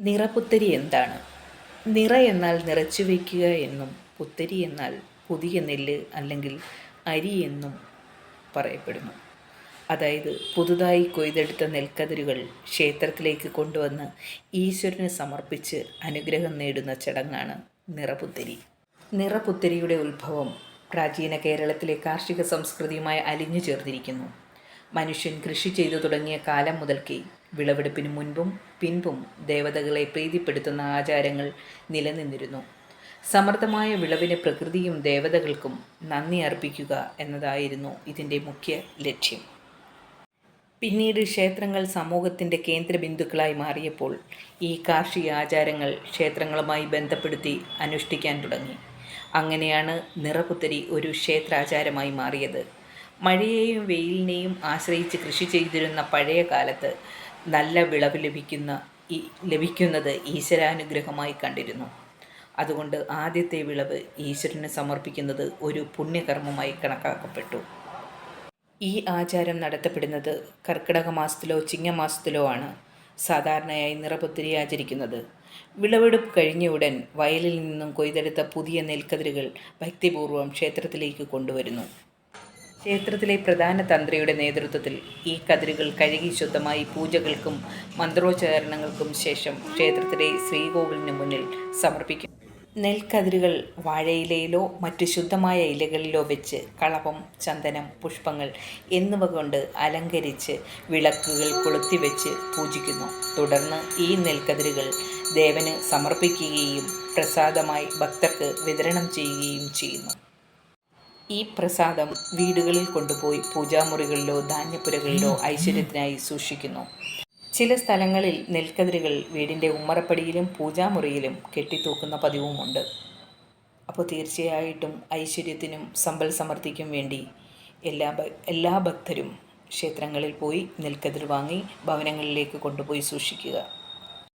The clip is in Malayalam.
നിറപുത്തരി എന്താണ്? നിറ എന്നാൽ നിറച്ചു വയ്ക്കുക എന്നും പുത്തരി എന്നാൽ പുതിയ നെല്ല് അല്ലെങ്കിൽ അരി എന്നും പറയപ്പെടുന്നു. അതായത് പുതുതായി കൊയ്തെടുത്ത നെൽക്കതിരുകൾ ക്ഷേത്രത്തിലേക്ക് കൊണ്ടുവന്ന് ഈശ്വരന് സമർപ്പിച്ച് അനുഗ്രഹം നേടുന്ന ചടങ്ങാണ് നിറപുത്തരി. നിറപുത്തരിയുടെ ഉത്ഭവം പ്രാചീന കേരളത്തിലെ കാർഷിക സംസ്കൃതിയുമായി അലിഞ്ഞു ചേർന്നിരിക്കുന്നു. മനുഷ്യൻ കൃഷി ചെയ്തു തുടങ്ങിയ കാലം മുതൽക്കേ വിളവെടുപ്പിന് മുൻപും പിൻപും ദേവതകളെ പ്രീതിപ്പെടുത്തുന്ന ആചാരങ്ങൾ നിലനിന്നിരുന്നു. സമൃദ്ധമായ വിളവിന് പ്രകൃതിയും ദേവതകൾക്കും നന്ദി അർപ്പിക്കുക എന്നതായിരുന്നു ഇതിൻ്റെ മുഖ്യ ലക്ഷ്യം. പിന്നീട് ക്ഷേത്രങ്ങൾ സമൂഹത്തിൻ്റെ കേന്ദ്രബിന്ദുക്കളായി മാറിയപ്പോൾ ഈ കാർഷിക ആചാരങ്ങൾ ക്ഷേത്രങ്ങളുമായി ബന്ധപ്പെടുത്തി അനുഷ്ഠിക്കാൻ തുടങ്ങി. അങ്ങനെയാണ് നിറപുത്തരി ഒരു ക്ഷേത്രാചാരമായി മാറിയത്. മഴയെയും വെയിലിനെയും ആശ്രയിച്ച് കൃഷി ചെയ്തിരുന്ന പഴയ കാലത്ത് നല്ല വിളവ് ലഭിക്കുന്നത് ഈശ്വരാനുഗ്രഹമായി കണ്ടിരുന്നു. അതുകൊണ്ട് ആദ്യത്തെ വിളവ് ഈശ്വരന് സമർപ്പിക്കുന്നത് ഒരു പുണ്യകർമ്മമായി കണക്കാക്കപ്പെട്ടു. ഈ ആചാരം നടത്തപ്പെടുന്നത് കർക്കിടക മാസത്തിലോ ചിങ്ങമാസത്തിലോ ആണ് സാധാരണയായി നിറപുത്തരി ആചരിക്കുന്നത്. വിളവെടുപ്പ് കഴിഞ്ഞ ഉടൻ വയലിൽ നിന്നും കൊയ്തെടുത്ത പുതിയ നെൽക്കതിരുകൾ ഭക്തിപൂർവ്വം ക്ഷേത്രത്തിലേക്ക് കൊണ്ടുവരുന്നു. ക്ഷേത്രത്തിലെ പ്രധാന തന്ത്രിയുടെ നേതൃത്വത്തിൽ ഈ കതിരുകൾ കഴുകി ശുദ്ധമായി പൂജകൾക്കും മന്ത്രോച്ചാരണങ്ങൾക്കും ശേഷം ക്ഷേത്രത്തിലെ ശ്രീകോവിലിന് മുന്നിൽ സമർപ്പിക്കും. നെൽക്കതിരുകൾ വാഴയിലയിലോ മറ്റു ശുദ്ധമായ ഇലകളിലോ വെച്ച് കളഭം, ചന്ദനം, പുഷ്പങ്ങൾ എന്നിവ കൊണ്ട് അലങ്കരിച്ച് വിളക്കുകൾ കൊളുത്തിവെച്ച് പൂജിക്കുന്നു. തുടർന്ന് ഈ നെൽക്കതിരുകൾ ദേവന് സമർപ്പിക്കുകയും പ്രസാദമായി ഭക്തർക്ക് വിതരണം ചെയ്യുകയും ചെയ്യുന്നു. ഈ പ്രസാദം വീടുകളിൽ കൊണ്ടുപോയി പൂജാമുറികളിലോ ധാന്യപ്പുരകളിലോ ഐശ്വര്യത്തിനായി സൂക്ഷിക്കുന്നു. ചില സ്ഥലങ്ങളിൽ നെൽക്കതിരുകൾ വീടിൻ്റെ ഉമ്മറപ്പടിയിലും പൂജാമുറിയിലും കെട്ടിത്തൂക്കുന്ന പതിവുമുണ്ട്. അപ്പോൾ തീർച്ചയായിട്ടും ഐശ്വര്യത്തിനും സമ്പൽ സമൃദ്ധിക്കും വേണ്ടി എല്ലാ ഭക്തരും ക്ഷേത്രങ്ങളിൽ പോയി നെൽക്കതിർ വാങ്ങി ഭവനങ്ങളിലേക്ക് കൊണ്ടുപോയി സൂക്ഷിക്കുക.